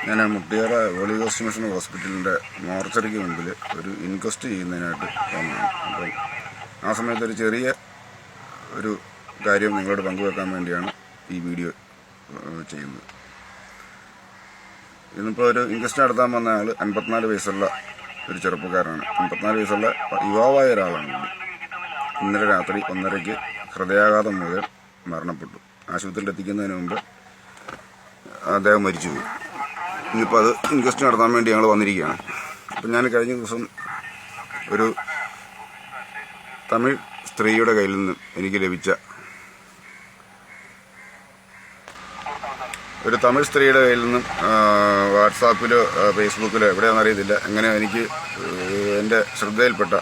ഞാൻ മുട്ടിയറ holy ghost mission ഹോസ്പിറ്റലിൻ്റെ മോർച്ചറിക്ക് മുമ്പിൽ ഒരു ഇൻക്വസ്റ്റ് ചെയ്യുന്നതിനായിട്ട് വന്നതാണ്. അപ്പോൾ ആ സമയത്ത് ഒരു ചെറിയ ഒരു കാര്യം നിങ്ങളോട് പങ്കുവെക്കാൻ വേണ്ടിയാണ് ഈ വീഡിയോ ചെയ്യുന്നത്. ഇന്നിപ്പോൾ ഒരു ഇൻക്വസ്റ്റ് നടത്താൻ വന്ന ആൾ 54 വയസ്സുള്ള ഒരു ചെറുപ്പക്കാരനാണ്. 54 വയസ്സുള്ള യുവാവായ ഒരാളാണ്. ഇന്നലെ രാത്രി 1:30 ഹൃദയാഘാതം മൂലം മരണപ്പെട്ടു. ആശുപത്രിയിൽ എത്തിക്കുന്നതിന് മുമ്പ് അദ്ദേഹം മരിച്ചുപോയി. ഇന്നിപ്പോൾ അത് ഇൻക്വസ്റ്റ് നടത്താൻ വേണ്ടി ഞങ്ങൾ വന്നിരിക്കുകയാണ്. അപ്പം ഞാൻ കഴിഞ്ഞ ദിവസം ഒരു തമിഴ് സ്ത്രീയുടെ കയ്യിൽ നിന്നും എനിക്ക് ലഭിച്ച വാട്സാപ്പിലോ ഫേസ്ബുക്കിലോ എവിടെയാണെന്ന് അറിയത്തില്ല, എങ്ങനെ എനിക്ക് എൻ്റെ ശ്രദ്ധയിൽപ്പെട്ട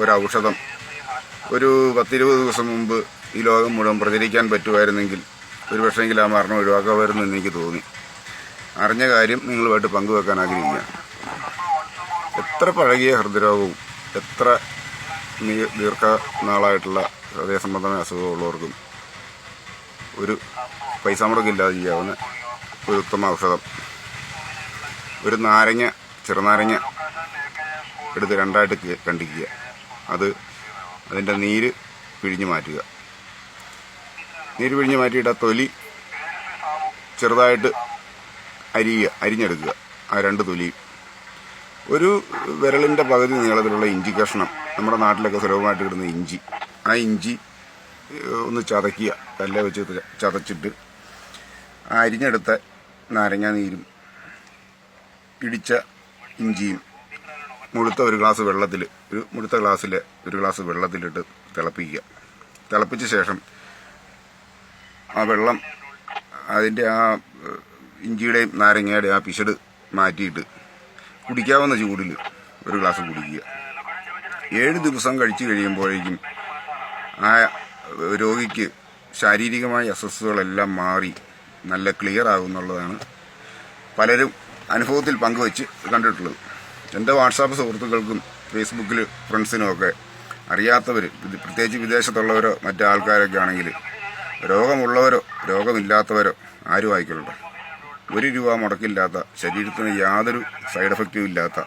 ഒരു ഔഷധം ഒരു 10-20 ദിവസം മുമ്പ് ഈ ലോകം മുഴുവൻ പ്രചരിക്കാൻ പറ്റുമായിരുന്നെങ്കിൽ ഒരു പക്ഷേങ്കിൽ ആ മരണം ഒഴിവാക്കാമായിരുന്നു എന്ന് എനിക്ക് തോന്നി. അറിഞ്ഞ കാര്യം നിങ്ങളുമായിട്ട് പങ്കുവെക്കാൻ ആഗ്രഹിക്കുകയാണ്. എത്ര പഴകിയ ഹൃദ്രോഗവും എത്ര ദീർഘനാളായിട്ടുള്ള ഹൃദയ സംബന്ധമായ അസുഖമുള്ളവർക്കും ഒരു പൈസ മുടക്കില്ലാതെ ചെയ്യാവുന്ന ഒരു ഉത്തമ ഔഷധം. ഒരു ചെറുനാരങ്ങ എടുത്ത് 2ആയിട്ട് കണ്ടിക്കുക. അതിൻ്റെ നീര് പിഴിഞ്ഞ് മാറ്റുക. നീര് പിഴിഞ്ഞ് മാറ്റിയിട്ട് ആ തൊലി ചെറുതായിട്ട് അരിഞ്ഞെടുക്കുക. ആ 2 തൊലിയും ഒരു വിരലിൻ്റെ പകുതി നീളത്തിലുള്ള ഇഞ്ചി കഷ്ണം, നമ്മുടെ നാട്ടിലൊക്കെ സുലഭമായിട്ട് കിട്ടുന്ന ഇഞ്ചി, ആ ഇഞ്ചി ഒന്ന് ചതയ്ക്കുക. കല്ല വെച്ച് ചതച്ചിട്ട് ആ അരിഞ്ഞെടുത്ത നാരങ്ങാ നീരും ഇടിച്ച ഇഞ്ചിയും മുഴുത്ത ഒരു ഗ്ലാസ് വെള്ളത്തിലിട്ട് തിളപ്പിക്കുക. തിളപ്പിച്ച ശേഷം ആ വെള്ളം അതിൻ്റെ ആ ഇഞ്ചിയുടെയും നാരങ്ങയുടെയും ആ പിശട് മാറ്റിയിട്ട് കുടിക്കാവുന്ന ചൂടിൽ ഒരു ഗ്ലാസ് കുടിക്കുക. 7 ദിവസം കഴിച്ചു കഴിയുമ്പോഴേക്കും ആ രോഗിക്ക് ശാരീരികമായ അസ്വസ്ഥതകളെല്ലാം മാറി നല്ല ക്ലിയർ ആകുമെന്നുള്ളതാണ് പലരും അനുഭവത്തിൽ പങ്കുവെച്ച് കണ്ടിട്ടുള്ളത്. എൻ്റെ വാട്സാപ്പ് സുഹൃത്തുക്കൾക്കും ഫേസ്ബുക്കിൽ ഫ്രണ്ട്സിനുമൊക്കെ അറിയാത്തവർ, പ്രത്യേകിച്ച് വിദേശത്തുള്ളവരോ മറ്റു ആൾക്കാരൊക്കെ ആണെങ്കിൽ, രോഗമുള്ളവരോ രോഗമില്ലാത്തവരോ ആരും ആയിക്കൊള്ളട്ടെ, 1 രൂപ മുടക്കില്ലാത്ത, ശരീരത്തിന് യാതൊരു സൈഡ് എഫക്റ്റും ഇല്ലാത്ത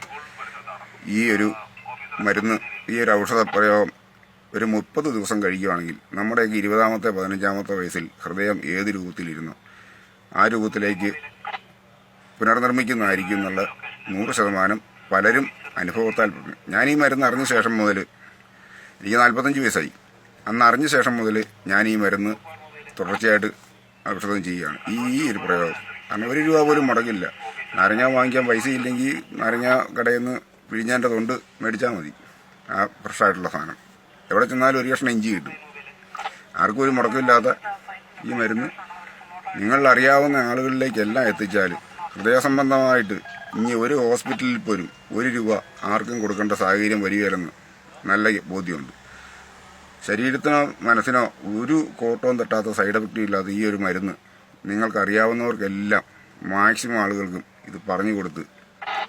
ഈ ഒരു മരുന്ന്, ഈ ഒരു ഔഷധ പ്രയോഗം ഒരു 30 ദിവസം കഴിക്കുകയാണെങ്കിൽ നമ്മുടെയൊക്കെ 20-ാമത്തെ 15-ാമത്തെ വയസ്സിൽ ഹൃദയം ഏത് രൂപത്തിലിരുന്നു ആ രൂപത്തിലേക്ക് പുനർനിർമ്മിക്കുന്നതായിരിക്കും എന്നുള്ള 100% പലരും അനുഭവത്താൽ പറഞ്ഞു. ഞാൻ ഈ മരുന്ന് അറിഞ്ഞ ശേഷം മുതൽ, എനിക്ക് 45 വയസ്സായി, അന്ന് അറിഞ്ഞ ശേഷം മുതൽ ഞാൻ ഈ മരുന്ന് തുടർച്ചയായിട്ട് ഔഷധം ചെയ്യുകയാണ്. ഈ ഒരു പ്രയോഗം കാരണം 1 രൂപ പോലും മുടക്കില്ല. നാരങ്ങ വാങ്ങിക്കാൻ പൈസ ഇല്ലെങ്കിൽ നാരങ്ങ കടയിൽ നിന്ന് പിഴിഞ്ഞതിൻ്റെ തൊണ്ട് മേടിച്ചാൽ മതി. ആ ഫ്രഷായിട്ടുള്ള സാധനം എവിടെ ചെന്നാലും 1 കഷ്ണം ഇഞ്ചി കിട്ടും. ആർക്കും ഒരു മുടക്കമില്ലാത്ത ഈ മരുന്ന് നിങ്ങളറിയാവുന്ന ആളുകളിലേക്കെല്ലാം എത്തിച്ചാൽ ഹൃദയ സംബന്ധമായിട്ട് ഇനി ഒരു ഹോസ്പിറ്റലിൽ പോലും 1 രൂപ ആർക്കും കൊടുക്കേണ്ട സാഹചര്യം വരികയില്ലെന്ന് നല്ല ബോധ്യമുണ്ട്. ശരീരത്തിനോ മനസ്സിനോ ഒരു കോട്ടവും തട്ടാത്ത സൈഡ് എഫക്റ്റും ഇല്ലാത്ത ഈ ഒരു മരുന്ന് നിങ്ങൾക്കറിയാവുന്നവർക്കെല്ലാം, മാക്സിമം ആളുകൾക്കും ഇത് പറഞ്ഞു കൊടുത്ത്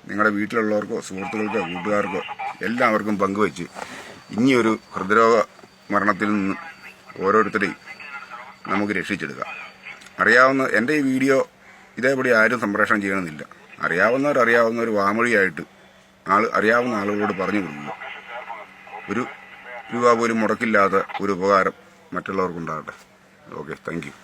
നിങ്ങളുടെ വീട്ടിലുള്ളവർക്കോ സുഹൃത്തുക്കൾക്കോ കൂട്ടുകാർക്കോ എല്ലാവർക്കും പങ്കുവെച്ച് ഇനിയൊരു ഹൃദ്രോഗ മരണത്തിൽ നിന്ന് ഓരോരുത്തരെയും നമുക്ക് രക്ഷിച്ചെടുക്കാം. എൻ്റെ ഈ വീഡിയോ ഇതേപടി ആരും സംപ്രേഷണം ചെയ്യണമെന്നില്ല. അറിയാവുന്നവർ വാമൊഴിയായിട്ട് അറിയാവുന്ന ആളുകളോട് പറഞ്ഞു കൊടുക്കുക. 1 രൂപ പോലും മുടക്കില്ലാത്ത ഒരു ഉപകാരം മറ്റുള്ളവർക്കുണ്ടാകട്ടെ. Okay, thank you.